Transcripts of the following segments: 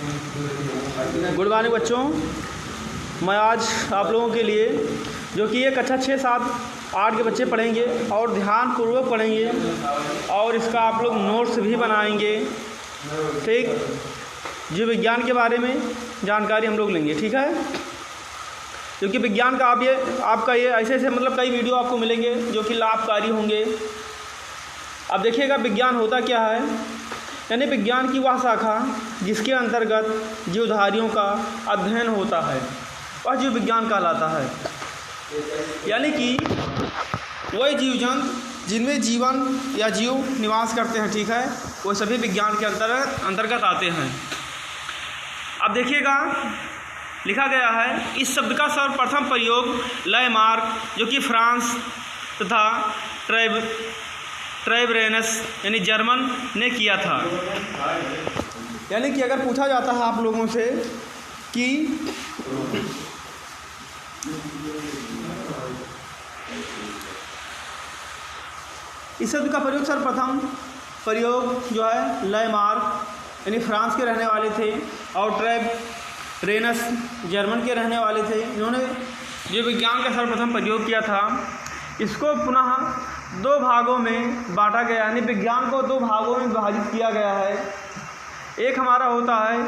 Good morning बच्चों। मैं आज आप लोगों के लिए जो कि ये कक्षा 6, 7, 8 के बच्चे पढ़ेंगे और ध्यानपूर्वक पढ़ेंगे और इसका आप लोग नोट्स भी बनाएंगे। ठीक, जीव विज्ञान के बारे में जानकारी हम लोग लेंगे। ठीक है, क्योंकि विज्ञान का आपका ये ऐसे मतलब कई वीडियो आपको मिलेंगे जो कि लाभकारी होंगे। अब देखिएगा विज्ञान होता क्या है, यानी विज्ञान की वह शाखा जिसके अंतर्गत जीवधारियों का अध्ययन होता है वह जीव विज्ञान कहलाता है। यानी कि वही जीव जंतु जिनमें जीवन या जीव निवास करते हैं, ठीक है, वो सभी विज्ञान के अंतर्गत आते हैं। अब देखिएगा लिखा गया है, इस शब्द का सर्वप्रथम प्रयोग लैमार्क जो कि फ्रांस तथा ट्राइब्रेनस यानी जर्मन ने किया था। यानी कि अगर पूछा जाता है आप लोगों से कि इस शब्द का प्रयोग सर्वप्रथम प्रयोग जो है लैमार्क यानी फ्रांस के रहने वाले थे और ट्राइब्रेनस जर्मन के रहने वाले थे, इन्होंने जो विज्ञान का सर्वप्रथम प्रयोग किया था। इसको पुनः 2 भागों में बांटा गया, यानी विज्ञान को 2 भागों में विभाजित किया गया है। एक हमारा होता है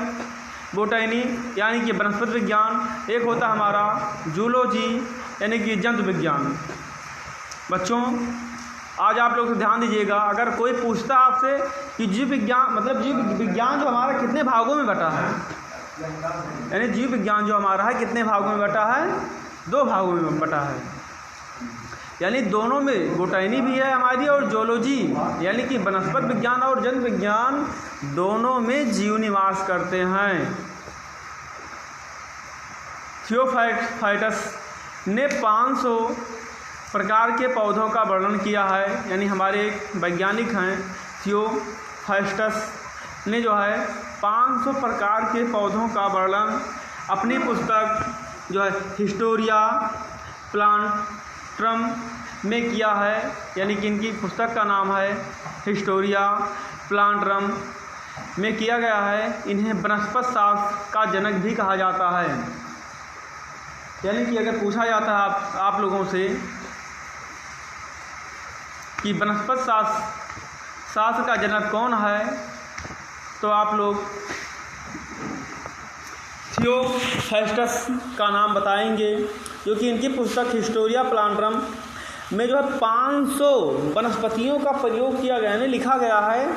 बोटैनी यानी कि वनस्पति विज्ञान, एक होता है हमारा जूलॉजी यानी कि जंतु विज्ञान। बच्चों आज आप लोग ध्यान दीजिएगा, अगर कोई पूछता आपसे कि जीव विज्ञान मतलब जीव विज्ञान जो हमारा कितने भागों में बटा है, यानी जीव विज्ञान जो हमारा है कितने भागों में बटा है, 2 भागों में बटा है। यानी दोनों में बोटैनी भी है हमारी और जूलॉजी यानी कि वनस्पति विज्ञान और जंतु विज्ञान दोनों में जीव निवास करते हैं। थियोफाइटस ने 500 प्रकार के पौधों का वर्णन किया है। यानी हमारे एक वैज्ञानिक हैं थियोफाइटस ने जो है 500 प्रकार के पौधों का वर्णन अपनी पुस्तक जो है हिस्टोरिया प्लांटम में किया है। यानी कि इनकी पुस्तक का नाम है हिस्टोरिया प्लांटम में किया गया है। इन्हें वनस्पति शास्त्र का जनक भी कहा जाता है। यानी कि अगर पूछा जाता है आप लोगों से कि वनस्पति शास्त्र का जनक कौन है, तो आप लोग थियोफाइटस का नाम बताएंगे, जो कि इनकी पुस्तक हिस्टोरिया प्लांटम में जो है 500 वनस्पतियों का प्रयोग किया गया है, लिखा गया है।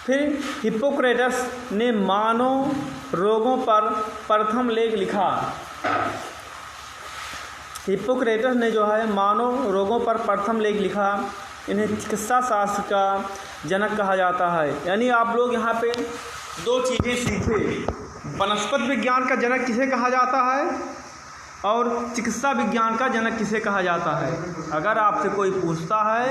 फिर हिप्पोक्रेटस ने मानव रोगों पर प्रथम लेख लिखा। हिप्पोक्रेटस ने जो है मानव रोगों पर प्रथम लेख लिखा। इन्हें चिकित्सा शास्त्र का जनक कहा जाता है। यानी आप लोग यहाँ पे 2 चीज़ें सीखे, वनस्पति विज्ञान का जनक किसे कहा जाता है और चिकित्सा विज्ञान का जनक किसे कहा जाता है। अगर आपसे कोई पूछता है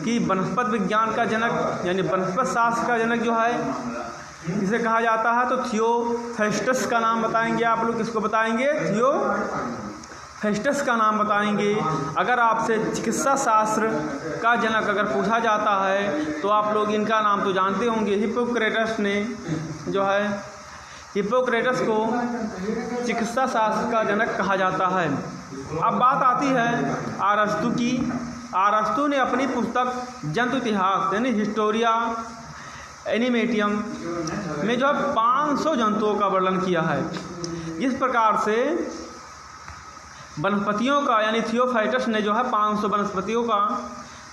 कि वनस्पति विज्ञान का जनक यानी वनस्पति शास्त्र का जनक जो है किसे कहा जाता है, तो थियोफाइटस का नाम बताएंगे आप लोग। किसको बताएंगे? थियोफाइटस का नाम बताएंगे। अगर आपसे चिकित्सा शास्त्र का जनक अगर पूछा जाता है तो आप लोग इनका नाम तो जानते होंगे, हिप्पोक्रेटस ने जो है हिप्पोक्रेटस को चिकित्सा शास्त्र का जनक कहा जाता है। अब बात आती है अरस्तु की। अरस्तु ने अपनी पुस्तक जंतु इतिहास यानी हिस्टोरिया एनिमेटियम में जो है 500 जंतुओं का वर्णन किया है। इस प्रकार से वनस्पतियों का यानी थियोफाइटस ने जो है 500 वनस्पतियों का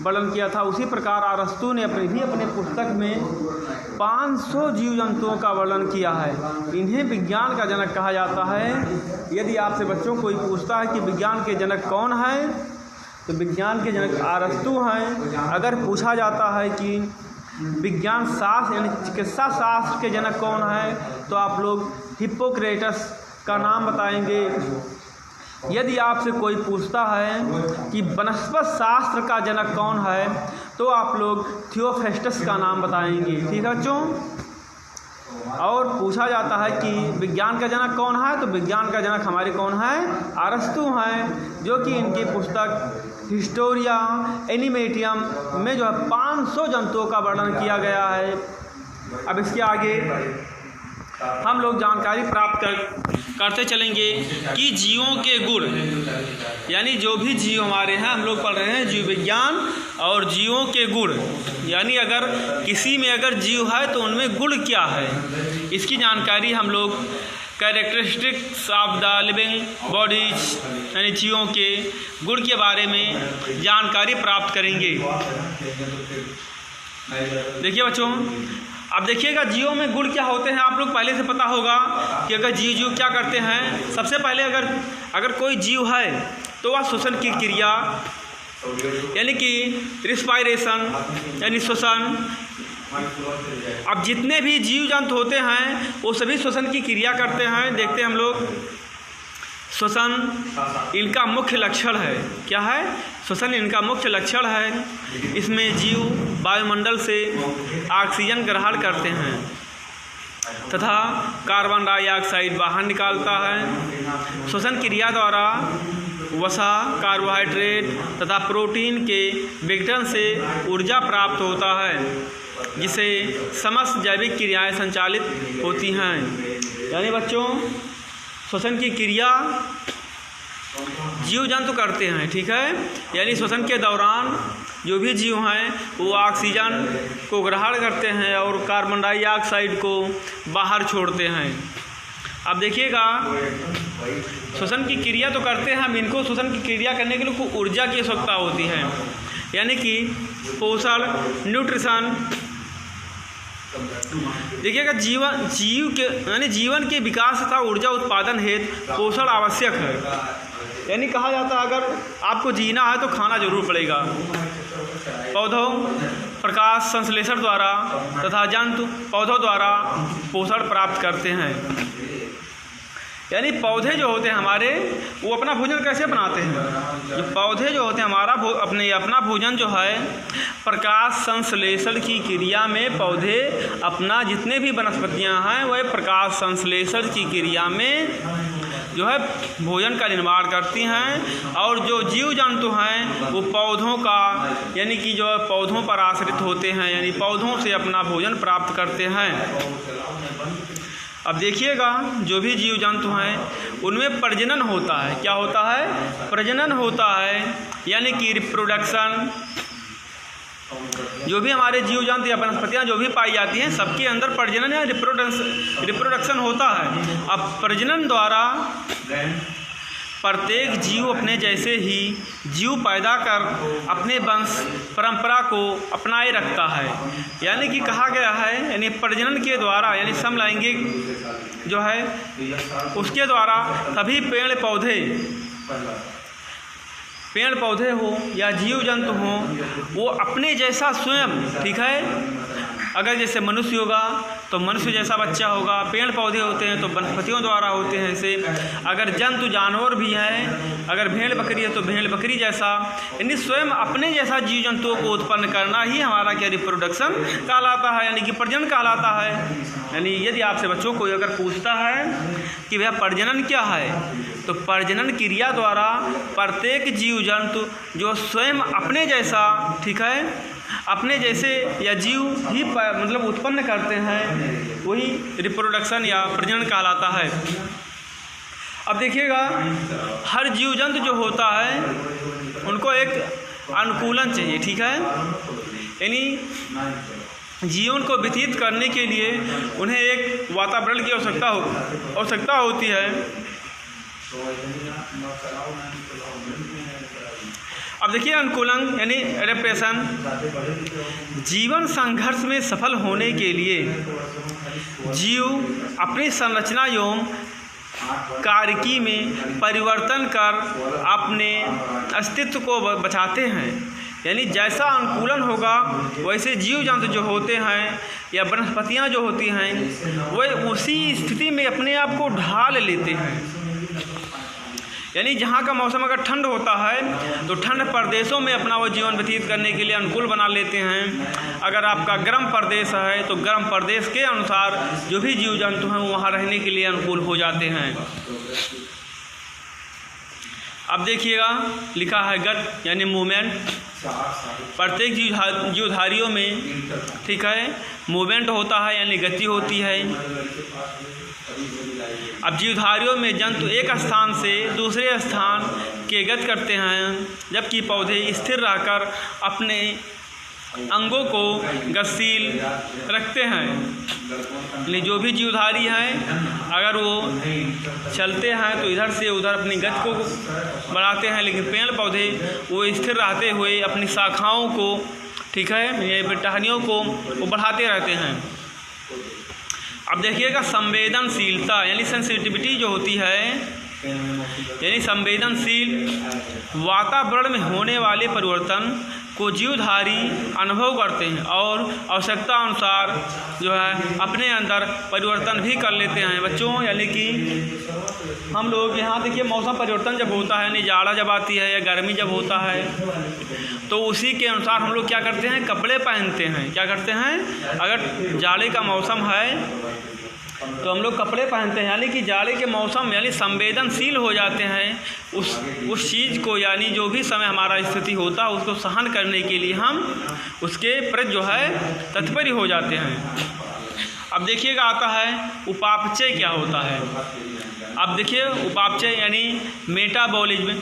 वर्णन किया था, उसी प्रकार अरस्तु ने अपने पुस्तक में 500 जीव जंतुओं का वर्णन किया है। इन्हें विज्ञान का जनक कहा जाता है। यदि आपसे बच्चों कोई पूछता है कि विज्ञान के जनक कौन है, तो विज्ञान के जनक अरस्तु हैं। अगर पूछा जाता है कि विज्ञान शास्त्र यानी चिकित्सा शास्त्र के जनक कौन है, तो आप लोग हिप्पोक्रेटस का नाम बताएंगे। यदि आपसे कोई पूछता है कि वनस्पति शास्त्र का जनक कौन है, तो आप लोग थियोफाइटस का नाम बताएंगे। ठीक है बच्चों। और पूछा जाता है कि विज्ञान का जनक कौन है, तो विज्ञान का जनक हमारे कौन है? अरस्तु हैं, जो कि इनकी पुस्तक हिस्टोरिया एनिमेटियम में जो है 500 जंतुओं का वर्णन किया गया है। अब इसके आगे हम लोग जानकारी प्राप्त करते चलेंगे कि जीवों के गुण, यानी जो भी जीव हमारे हैं, हम लोग पढ़ रहे हैं जीव विज्ञान और जीवों के गुण, यानी अगर किसी में अगर जीव है तो उनमें गुण क्या है, इसकी जानकारी हम लोग characteristics of the living bodies, यानी जीवों के गुण के बारे में जानकारी प्राप्त करेंगे। देखिए बच्चों, अब देखिएगा जीवों में गुण क्या होते हैं, आप लोग पहले से पता होगा कि अगर जीव क्या करते हैं। सबसे पहले अगर कोई जीव है तो वह श्वसन की क्रिया, यानी कि रिस्पायरेशन, यानी श्वसन। अब जितने भी जीव जंतु होते हैं वो सभी श्वसन की क्रिया करते हैं। देखते हैं हम लोग, श्वसन इनका मुख्य लक्षण है। क्या है? श्वसन इनका मुख्य लक्षण है। इसमें जीव वायुमंडल से ऑक्सीजन ग्रहण करते हैं तथा कार्बन डाइऑक्साइड बाहर निकालता है। श्वसन क्रिया द्वारा वसा, कार्बोहाइड्रेट तथा प्रोटीन के विघटन से ऊर्जा प्राप्त होता है, जिसे समस्त जैविक क्रियाएं संचालित होती हैं। यानी बच्चों, श्वसन की क्रिया जीव जंतु करते हैं, ठीक है। यानी श्वसन के दौरान जो भी जीव हैं वो ऑक्सीजन को ग्रहण करते हैं और कार्बन डाइऑक्साइड को बाहर छोड़ते हैं। अब देखिएगा, श्वसन की क्रिया तो करते हैं हम, इनको श्वसन की क्रिया करने के लिए ऊर्जा की आवश्यकता होती है, यानी कि पोषण, न्यूट्रिशन। देखिएगा, जीव के यानी जीवन के विकास तथा ऊर्जा उत्पादन हेतु पोषण आवश्यक है। यानी कहा जाता है अगर आपको जीना है तो खाना जरूर पड़ेगा। पौधों प्रकाश संश्लेषण द्वारा तथा जंतु पौधों द्वारा पोषण प्राप्त करते हैं। यानी पौधे जो होते हैं हमारे, वो अपना भोजन कैसे बनाते हैं? जो पौधे जो होते हैं हमारा अपना भोजन जो है, प्रकाश संश्लेषण की क्रिया में पौधे अपना जितने भी वनस्पतियां हैं वह प्रकाश संश्लेषण की क्रिया में जो है भोजन का निर्माण करती हैं। और जो जीव जंतु हैं वो पौधों का, यानी कि जो पौधों पर आश्रित होते हैं, यानी पौधों से अपना भोजन प्राप्त करते हैं। अब देखिएगा, जो भी जीव जंतु हैं उनमें प्रजनन होता है। क्या होता है? प्रजनन होता है, यानी कि रिप्रोडक्शन। जो भी हमारे जीव जंतु या वनस्पतियाँ जो भी पाई जाती हैं, सबके अंदर प्रजनन या रिप्रोडक्शन होता है। अब प्रजनन द्वारा प्रत्येक जीव अपने जैसे ही जीव पैदा कर अपने वंश परंपरा को अपनाए रखता है। यानी कि कहा गया है, यानी प्रजनन के द्वारा, यानी समलैंगिक जो है उसके द्वारा सभी पेड़ पौधे हो या जीव जंतु हो, वो अपने जैसा स्वयं, ठीक है। अगर जैसे मनुष्य होगा तो मनुष्य जैसा बच्चा होगा, पेड़ पौधे होते हैं तो वनस्पतियों द्वारा होते हैं ऐसे। अगर जंतु जानवर भी हैं, अगर भेड़ बकरी है तो भेड़ बकरी जैसा, यानी स्वयं अपने जैसा जीव जंतुओं को उत्पन्न करना ही हमारा क्या रिप्रोडक्शन कहलाता है, यानी कि प्रजनन कहलाता है। यानी यदि आपसे बच्चों को अगर पूछता है कि भैया प्रजनन क्या है, तो प्रजनन क्रिया द्वारा प्रत्येक जीव जंतु जो स्वयं अपने जैसा, ठीक है, अपने जैसे या जीव ही मतलब उत्पन्न करते हैं, वही रिप्रोडक्शन या प्रजनन कहलाता है। अब देखिएगा, हर जीव जंतु जो होता है उनको एक अनुकूलन चाहिए, ठीक है। यानी जीवन को व्यतीत करने के लिए उन्हें एक वातावरण की आवश्यकता होती है। अब देखिए, अनुकूलन यानी एडेप्टेशन। जीवन संघर्ष में सफल होने के लिए जीव अपनी संरचना एवं कार्यकी में परिवर्तन कर अपने अस्तित्व को बचाते हैं। यानी जैसा अनुकूलन होगा वैसे जीव जंतु जो होते हैं या वनस्पतियाँ जो होती हैं वह उसी स्थिति में अपने आप को ढाल लेते हैं। यानी जहाँ का मौसम अगर ठंड होता है तो ठंड प्रदेशों में अपना वो जीवन व्यतीत करने के लिए अनुकूल बना लेते हैं। अगर आपका गर्म प्रदेश है तो गर्म प्रदेश के अनुसार जो भी जीव जंतु हैं वो वहाँ रहने के लिए अनुकूल हो जाते हैं। अब देखिएगा, लिखा है गत यानी मूवमेंट। प्रत्येक जीवधारियों में, ठीक है, मूवमेंट होता है यानी गति होती है। अब जीवधारियों में जंतु एक स्थान से दूसरे स्थान के गति करते हैं, जबकि पौधे स्थिर रहकर अपने अंगों को गतिशील रखते हैं। यानी जो भी जीवधारी हैं अगर वो चलते हैं तो इधर से उधर अपनी गति को बढ़ाते हैं, लेकिन पेड़ पौधे वो स्थिर रहते हुए अपनी शाखाओं को, ठीक है, ये टहनियों को वो बढ़ाते रहते हैं। अब देखिएगा संवेदनशीलता यानी सेंसिटिविटी जो होती है, यानी संवेदनशील वातावरण में होने वाले परिवर्तन को जीवधारी अनुभव करते हैं और आवश्यकता अनुसार जो है अपने अंदर परिवर्तन भी कर लेते हैं बच्चों। यानी कि हम लोग यहाँ देखिए मौसम परिवर्तन जब होता है, यानी जाड़ा जब आती है या गर्मी जब होता है, तो उसी के अनुसार हम लोग क्या करते हैं, कपड़े पहनते हैं। क्या करते हैं, अगर जाड़े का मौसम है तो हम लोग कपड़े पहनते हैं, यानी कि जाड़े के मौसम यानी संवेदनशील हो जाते हैं उस चीज़ को, यानी जो भी समय हमारा स्थिति होता है उसको सहन करने के लिए हम उसके प्रति जो है तत्पर हो जाते हैं। अब देखिएगा आता है उपापचय क्या होता है। अब देखिए उपापचय यानी मेटाबॉलिज्म।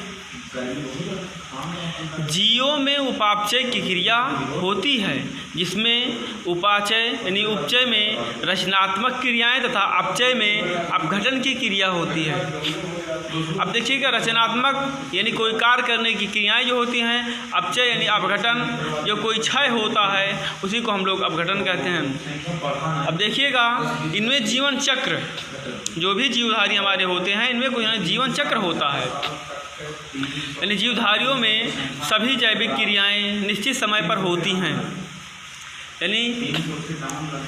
जीवों में उपापचय की क्रिया होती है, जिसमें उपाचय यानी उपचय में रचनात्मक क्रियाएं तथा अपचय में अपघटन की क्रिया होती है। अब देखिएगा रचनात्मक यानी कोई कार्य करने की क्रियाएं जो होती हैं, अपचय यानी अपघटन, जो कोई क्षय होता है उसी को हम लोग अपघटन कहते हैं। अब देखिएगा इनमें जीवन चक्र, जो भी जीवधारी हमारे होते हैं इनमें कोई जीवन चक्र होता है। यानी जीवधारियों में सभी जैविक क्रियाएं निश्चित समय पर होती हैं। यानी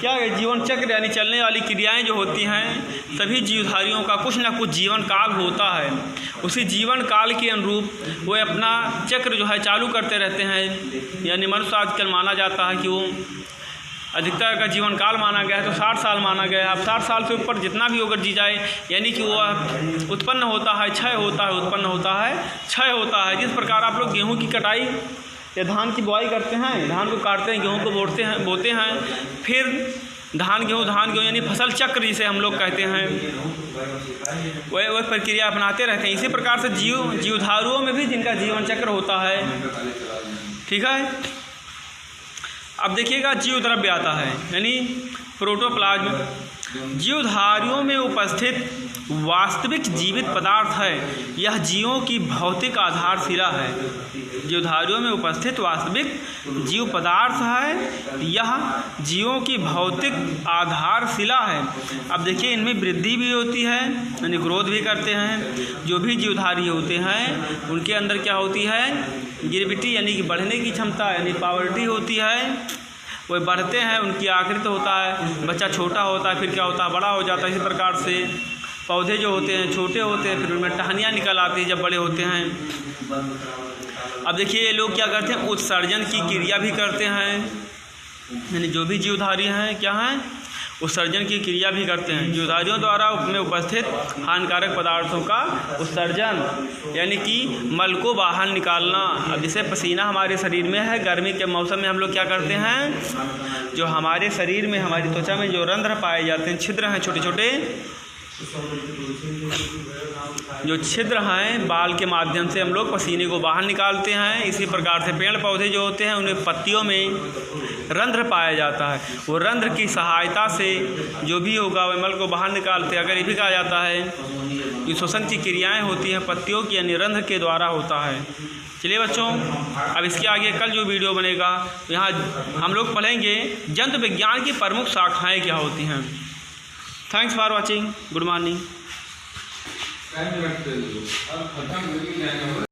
क्या है, जीवन चक्र यानी चलने वाली क्रियाएं जो होती हैं सभी जीवधारियों का कुछ ना कुछ जीवन काल होता है। उसी जीवन काल के अनुरूप वो अपना चक्र जो है चालू करते रहते हैं। यानी मनुष्य आजकल माना जाता है कि वो अधिकतर का जीवन काल माना गया है तो 60 साल माना गया है। अब 60 साल से ऊपर जितना भी होकर जी जाए, यानी कि वो उत्पन्न होता है, क्षय होता है, उत्पन्न होता है, क्षय होता है। जिस प्रकार आप लोग गेहूं की कटाई या धान की बुआई करते हैं, धान को काटते हैं, गेहूं को बोते हैं, फिर धान गेहूं यानी फसल चक्र जिसे हम लोग कहते हैं, वह प्रक्रिया अपनाते रहते हैं। इसी प्रकार से जीवधारुओं में भी जिनका जीवन चक्र होता है, ठीक है। अब देखिएगा जीव द्रव्य आता है यानी प्रोटोप्लाज्म। जीवधारियों में उपस्थित वास्तविक जीवित पदार्थ है, यह जीवों की भौतिक आधारशिला है। जीवधारियों में उपस्थित वास्तविक जीव पदार्थ है, यह जीवों की भौतिक आधारशिला है। अब देखिए इनमें वृद्धि भी होती है यानी ग्रोथ भी करते हैं। जो भी जीवधारी होते हैं उनके अंदर क्या होती है, ग्रेविटी यानी कि बढ़ने की क्षमता यानी पावरिटी होती है। वो बढ़ते हैं, उनकी आकृति होता है, बच्चा छोटा होता है, फिर क्या होता है, बड़ा हो जाता है। इसी प्रकार से पौधे जो होते हैं छोटे होते हैं, फिर उनमें टहनियाँ निकल आती हैं जब बड़े होते हैं। अब देखिए ये लोग क्या करते हैं, उत्सर्जन की क्रिया भी करते हैं। यानी जो भी जीवधारी हैं क्या हैं, उत्सर्जन की क्रिया भी करते हैं। जीवधारियों द्वारा में उपस्थित हानिकारक पदार्थों का उत्सर्जन यानी कि मल को बाहर निकालना। अब जैसे पसीना हमारे शरीर में है, गर्मी के मौसम में हम लोग क्या करते हैं, जो हमारे शरीर में हमारी त्वचा में जो रंध्र पाए जाते हैं, छिद्र हैं छोटे छोटे, जो छिद्र हैं बाल के माध्यम से हम लोग पसीने को बाहर निकालते हैं। इसी प्रकार से पेड़ पौधे जो होते हैं उनमें पत्तियों में रंध्र पाया जाता है। वो रंध्र की सहायता से जो भी होगा वह मल को बाहर निकालते हैं। अगर ये भी कहा जाता है कि श्वसन की क्रियाएं होती हैं पत्तियों की यानी रंध्र के द्वारा होता है। चलिए बच्चों, अब इसके आगे कल जो वीडियो बनेगा यहाँ हम लोग पढ़ेंगे जंतु विज्ञान की प्रमुख शाखाएँ क्या होती हैं। Thanks for watching, good morning.